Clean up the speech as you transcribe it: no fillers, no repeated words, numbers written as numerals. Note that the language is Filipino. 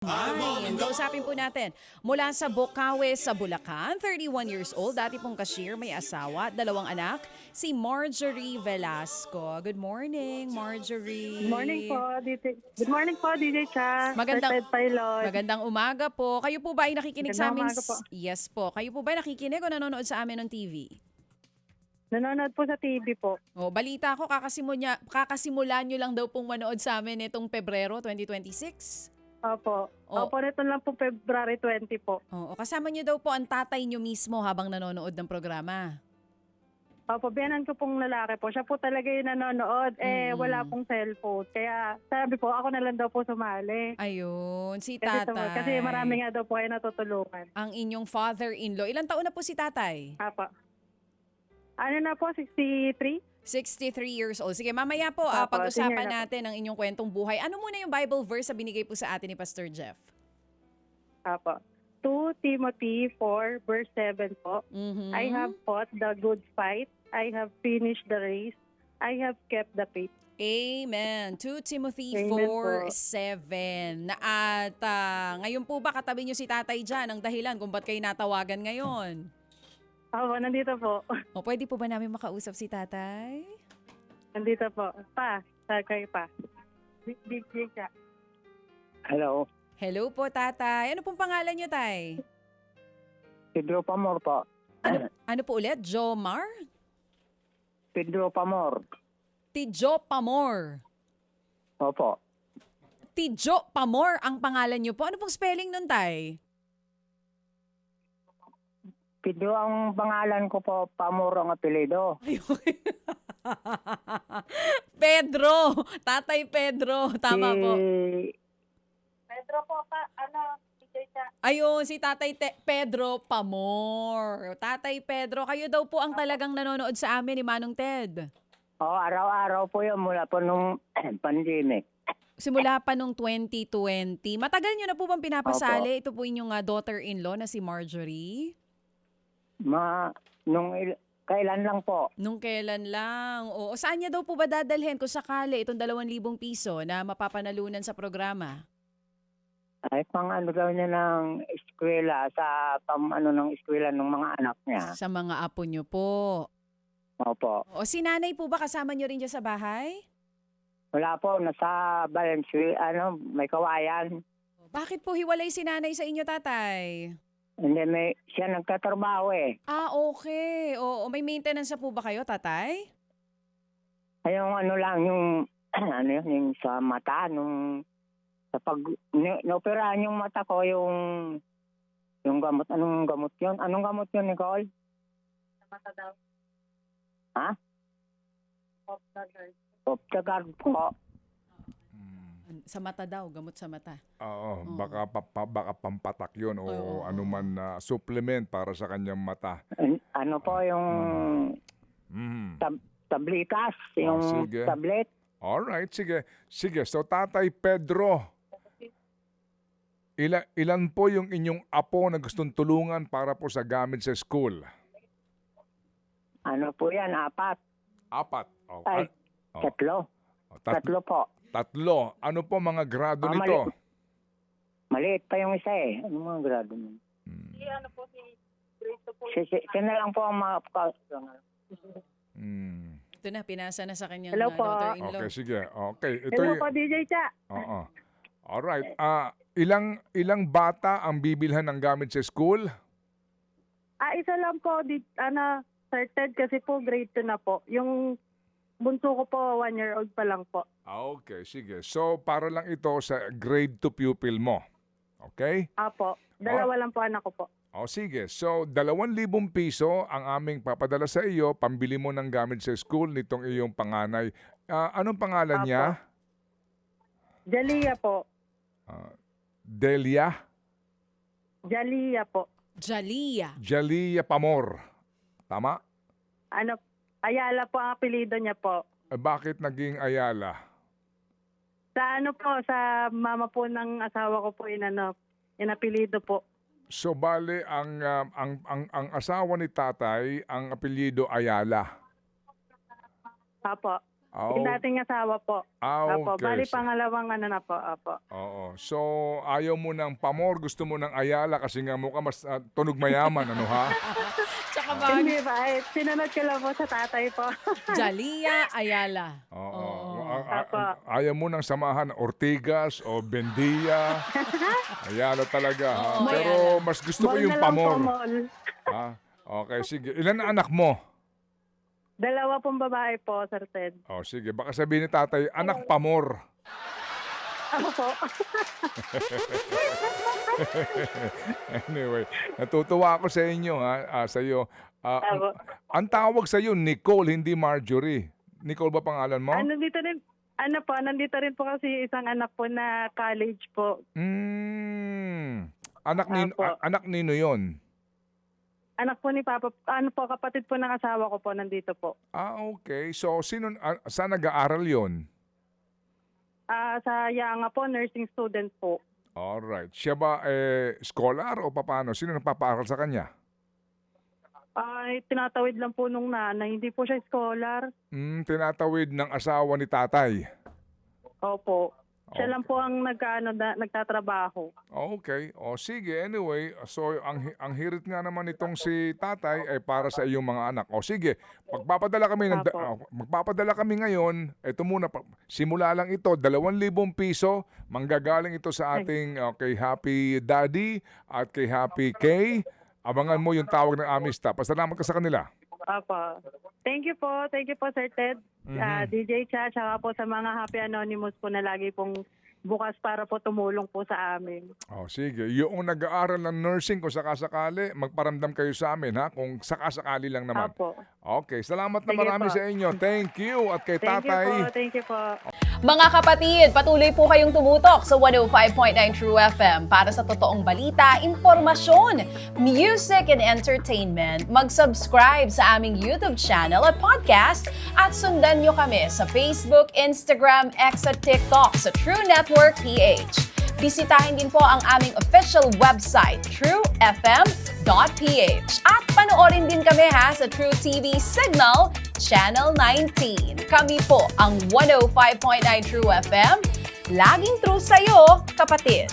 Ayan, kausapin po natin. Mula sa Bocaue sa Bulacan, 31 years old, dati pong cashier, may asawa, 2 anak, si Marjorie Velasco. Good morning, Marjorie. Good morning po, DJ. Good morning po, DJ Cha. Magandang, Certified Pilot. magandang umaga po. Kayo po ba ay nakikinig sa amin? Magandang umaga po. Yes po. Kayo po ba ay nakikinig o nanonood sa amin ng TV? Nanonood po sa TV po. O, balita ko, kakasimulan nyo lang daw pong manood sa amin itong Pebrero 2026. Opo. Oh. Opo, nito lang po February 20 po. Oo, kasama nyo daw po ang tatay nyo mismo habang nanonood ng programa. Opo, biyanan ko pong lalaki po. Siya po talaga yung nanonood. Wala pong cellphone. Kaya sabi po, ako na lang daw po sumali. Ayun, si Kasi, tatay. kasi marami nga daw po kayo natutulungan. Ang inyong father-in-law. Ilang taon na po si tatay? Apo. Ano na po, 63? 63 years old. Sige, mamaya po Apo, pag-usapan senior na po. natin ang inyong kwentong buhay. Ano muna yung Bible verse na binigay po sa atin ni Pastor Jeff? Apo. 2 Timothy 4 verse 7 po. Mhm. I have fought the good fight. I have finished the race. I have kept the faith. Amen. 2 Timothy Amen 4:7. At ngayon po ba katabi niyo si tatay dyan ang dahilan kung ba't kayo natawagan ngayon? Opo, nandito po. O pwede po ba namin makausap si tatay? Nandito po. Sakay pa. Big siya. Hello, Hello po tatay. Ano pong pangalan niyo tay? Pedro Pamor po. Ano po ulit? Jomar? Pedro Pamor. Tijo Pamor. Opo. Tijo Pamor ang pangalan niyo po. Ano pong spelling nun, tay? Pedro ang pangalan ko po, Pamor ang apelido. Pedro. Tatay Pedro. Tama po. Pedro po pa, DJ siya. Ayun, si Tatay Pedro Pamor. Tatay Pedro, kayo daw po ang talagang nanonood sa amin ni Manong Ted. Araw-araw po yun mula po nung pandemic. Simula pa nung 2020. Matagal nyo na po bang pinapasali? Ito po inyong daughter-in-law na si Marjorie? Kailan lang po. Nung kailan lang. O saan niya daw po ba dadalhin kung sakali itong 2,000 piso na mapapanalunan sa programa? Ay, pang ano daw niya ng eskwela, ng eskwela ng mga anak niya. Sa mga apo nyo po. Opo. O si nanay po ba kasama nyo rin dyan sa bahay? Wala po, nasa Valenzuela, may kawayan. Bakit po hiwalay si nanay sa inyo, tatay? Hindi, siya nagtatrabaho eh. Ah, okay. O may maintenance na po ba kayo, tatay? Ay, yung yung yung sa mata, sa naoperahan yung mata ko, yung gamot, anong gamot yun? Anong gamot yun, Nicole? Mata daw. Ha? Optagard. Optagard po. Sa mata daw, gamot sa mata. Oo, baka pampatak yun o anuman na supplement para sa kanyang mata. Ano po yung tablitas, yung sige. tablet? Alright, sige. Sige, so Tatay Pedro, ilan po yung inyong apo na gustong tulungan para po sa gamit sa school? Ano po yan, 4? 4. Oh, Ay, 3. 3 po. 3. Ano po mga grado nito? Maliit pa yung isa eh. Ano mga grado nun? Ano po si Grito po. Siya na lang po ang mga... Ito na, pinasa na sa kanyang Hello po. daughter-in-law. Okay, sige. Okay, ito Hello yung... po, DJ Cha. Oo. Alright. Ilang bata ang bibilhan ng gamit sa school? Isa lang po, started kasi po grade 2 na po. Yung bunso ko po, 1-year-old pa lang po. Okay, sige. So, para lang ito sa grade 2 pupil mo. Okay? Apo, 2 lang po anak ko po. O sige, so 2,000 piso ang aming papadala sa iyo, pambili mo ng gamit sa school nitong iyong panganay. Anong pangalan Apo. niya? Jalia po. Delia? Jalia po. Jalia. Jalia Pamor. Tama? Ayala po ang apelido niya po. Bakit naging Ayala? Sa mama po ng asawa ko po apelido po. So bale ang asawa ni tatay ang apelyido Ayala. Apo. Yung dating asawa po. Opo, Okay. bali pangalawang ano na po. Opo. Oo. So, ayaw mo ng pamor, gusto mo ng Ayala kasi nga mukha mas tunog mayaman, ano ha? Tsaka bag, Hindi ba? Sinunod ko lang po sa tatay po. Jalia Ayala. Oo. Apo. Ayaw mo ng samahan Ortigas o Bendia. Ayala talaga. Ha? Oo, Pero Ayala. mas gusto ko Mall yung na lang po, pamor. mall. Ha? Okay, sige. Ilan ang anak mo? 2 pong babae po, Sir Ted. Oh, sige. Baka sabihin ni tatay, anak pamor. Ako po. Anyway, natutuwa ako sa inyo, ha? Sa iyo. Apo. Ang tawag sa iyo, Nicole, hindi Marjorie. Nicole ba pangalan mo? Nandito rin po kasi isang anak po na college po. Apo. Anak nino yon. Anak po ni Papa, kapatid po ng asawa ko po, nandito po. Okay. So, saan nag-aaral yon? Sa Yanga po, nursing student po. Alright. Siya ba scholar o paano? Sino nagpapaaral sa kanya? Tinatawid lang po nung nanay, hindi po siya scholar. Tinatawid ng asawa ni tatay. Opo. Siya Okay. lang po ang nagtatrabaho. Okay. O sige, anyway, so ang hirit nga naman itong si tatay ay para sa iyong mga anak. O sige, magpapadala kami ngayon. Ito muna, simula lang ito, 2,000 piso. Manggagaling ito sa ating kay Happy Daddy at kay Happy Kay. Abangan mo yung tawag ng aming staff. Pasalamat ka sa kanila. Opo. Thank you po, Sir Ted. DJ Cha, tsaka po sa mga Happy Anonymous po na lagi pong bukas para po tumulong po sa amin. Oh, sige. Yung nag-aaral ng nursing, kung sakasakali, magparamdam kayo sa amin, ha? Kung sakasakali lang naman. Opo. Okay. Salamat na Sige marami po. sa inyo. Thank you. At kay Thank tatay. you po. Mga kapatid, patuloy po kayong tumutok sa 105.9 True FM para sa totoong balita, impormasyon, music, and entertainment. Mag-subscribe sa aming YouTube channel at podcast at sundan nyo kami sa Facebook, Instagram, X at TikTok sa True Network PH. Bisitahin din po ang aming official website, truefm.ph. At panoorin din kami sa True TV Signal, Channel 19. Kami po ang 105.9 True FM. Laging true sa'yo, kapatid.